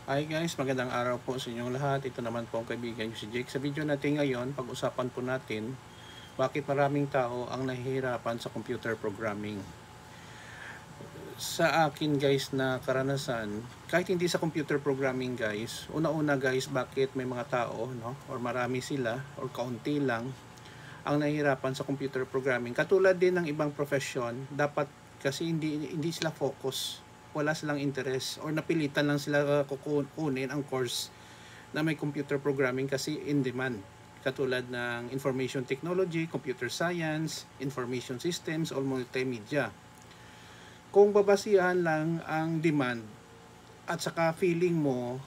Hi guys, magandang araw po sa inyong lahat. Ito naman po ang kaibigan ko si Jake. Sa video natin ngayon, pag-usapan po natin bakit maraming tao ang nahihirapan sa computer programming. Sa akin guys na karanasan, kahit hindi sa computer programming guys, una-una guys, bakit may mga tao, no, or marami sila, or kaunti lang, ang nahihirapan sa computer programming. Katulad din ng ibang profession, dapat kasi hindi sila focus, wala silang interest, or napilitan lang sila kukunin ang course na may computer programming kasi in demand. Katulad ng information technology, computer science, information systems, or multimedia. Kung babasihan lang ang demand at saka feeling mo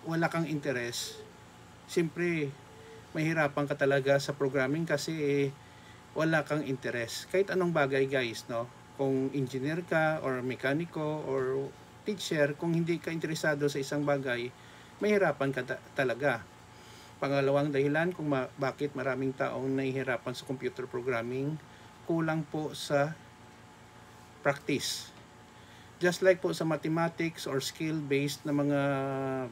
wala kang interest, siyempre mahirapan ka talaga sa programming kasi wala kang interest. Kahit anong bagay guys, no? Kung engineer ka or mekaniko or teacher, kung hindi ka interesado sa isang bagay, mahirapan ka talaga. Pangalawang dahilan kung bakit maraming taong nahihirapan sa computer programming, kulang po sa practice. Just like po sa mathematics or skill-based na mga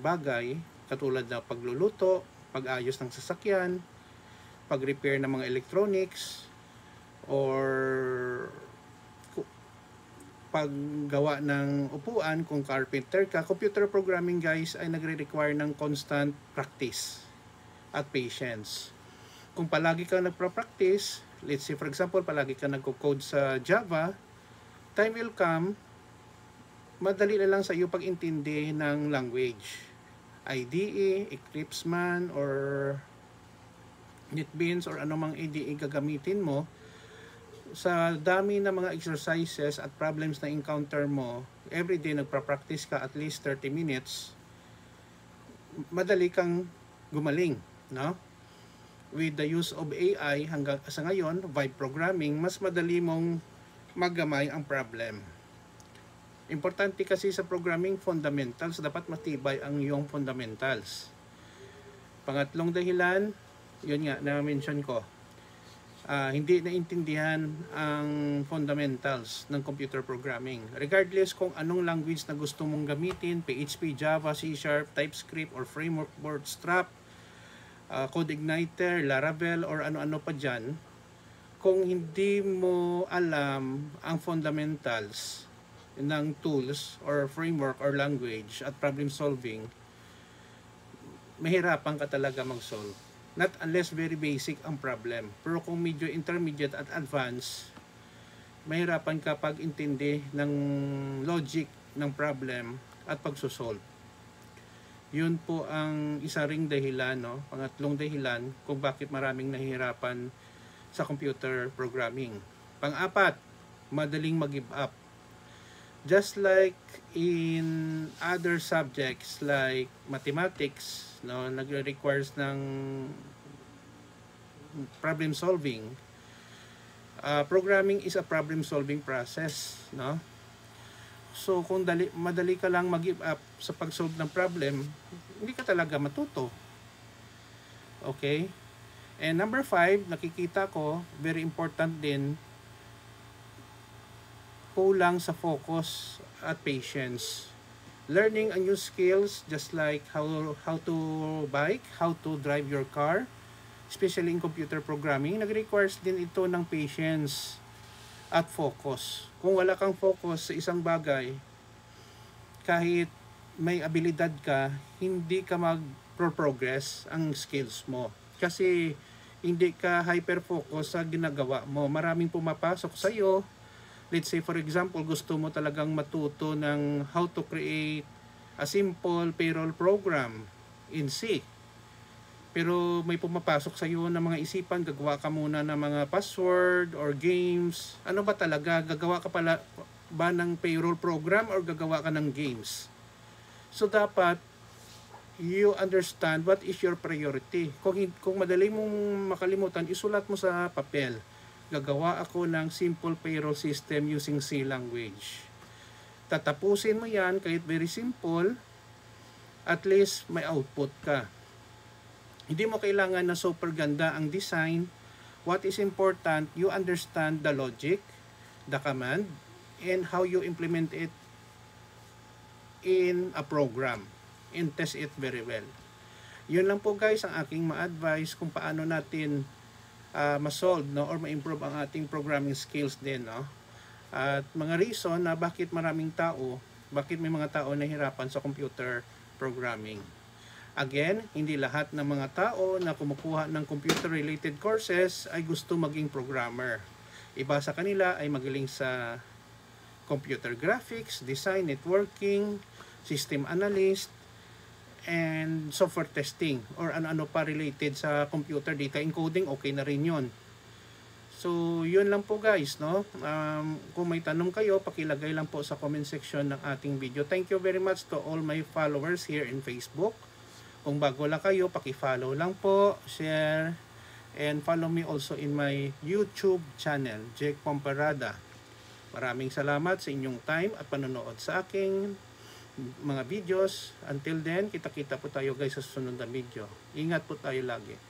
bagay, katulad na pagluluto, pag-ayos ng sasakyan, pag-repair ng mga electronics, or paggawa ng upuan, kung carpenter ka, computer programming guys ay nagre-require ng constant practice at patience. Kung palagi ka nagpa-practice, let's say for example, palagi ka nagko-code sa Java, time will come, madali na lang sa iyo pag-intindi ng language. IDE, Eclipse man, or NetBeans, or anumang IDE gagamitin mo, sa dami ng mga exercises at problems na encounter mo, everyday nagpa-practice ka at least 30 minutes, madali kang gumaling, no? With the use of AI hanggang sa ngayon, vibe programming, mas madali mong magamay ang problem. Importante kasi sa programming fundamentals, dapat matibay ang iyong fundamentals. Pangatlong dahilan, yun nga na-mention ko, hindi naintindihan ang fundamentals ng computer programming. Regardless kung anong language na gusto mong gamitin, PHP, Java, C#, TypeScript, or Framework, Bootstrap, CodeIgniter, Laravel, or ano-ano pa dyan, kung hindi mo alam ang fundamentals ng tools or framework or language at problem solving, mahirapan ka talaga mag-solve. Not unless very basic ang problem. Pero kung medyo intermediate at advanced, mahirapan ka pag-intindi ng logic ng problem at pagsosolve. Yun po ang isa ring dahilan, no? Pangatlong dahilan kung bakit maraming nahihirapan sa computer programming. Pang-apat, madaling mag-give up. Just like in other subjects like mathematics, no, nagre-requires ng problem solving. Programming is a problem solving process, no? So kung madali ka lang mag-give up sa pag-solve ng problem, hindi ka talaga matuto. Okay? And number 5, nakikita ko, very important din, kulang sa focus at patience. Learning a new skills just like how to bike, how to drive your car, especially in computer programming, nag-requires din ito ng patience at focus. Kung wala kang focus sa isang bagay, kahit may abilidad ka, hindi ka mag-progress ang skills mo. Kasi hindi ka hyper-focus sa ginagawa mo. Maraming pumapasok sa iyo. Let's say for example, gusto mo talagang matuto ng how to create a simple payroll program in C. Pero may pumapasok sa iyo ng mga isipan, gagawa ka muna ng mga password or games. Ano ba talaga? Gagawa ka pala ba ng payroll program or gagawa ka ng games? So dapat you understand what is your priority. Kung madali mong makalimutan, isulat mo sa papel. Gagawa ako ng simple payroll system using C language. Tatapusin mo yan kahit very simple, at least may output ka. Hindi mo kailangan na super ganda ang design. What is important, you understand the logic, the command, and how you implement it in a program. and test it very well. Yun lang po guys ang aking ma-advise kung paano natin ma-solve, no, or ma-improve ang ating programming skills din, no. At mga reason na bakit bakit may mga tao nahihirapan sa computer programming. Again, hindi lahat ng mga tao na kumukuha ng computer related courses ay gusto maging programmer. Iba sa kanila ay magaling sa computer graphics, design, networking, system analyst, and software testing, or ano-ano pa related sa computer data encoding, okay na rin yun. So, yun lang po guys, no? Kung may tanong kayo, pakilagay lang po sa comment section ng ating video. Thank you very much to all my followers here in Facebook. Kung bago lang kayo, paki-follow lang po, share, and follow me also in my YouTube channel, Jake Pomperada. Maraming salamat sa inyong time at panonood sa aking mga videos. Until then, kita-kita po tayo guys sa susunod na video. Ingat po tayo lagi.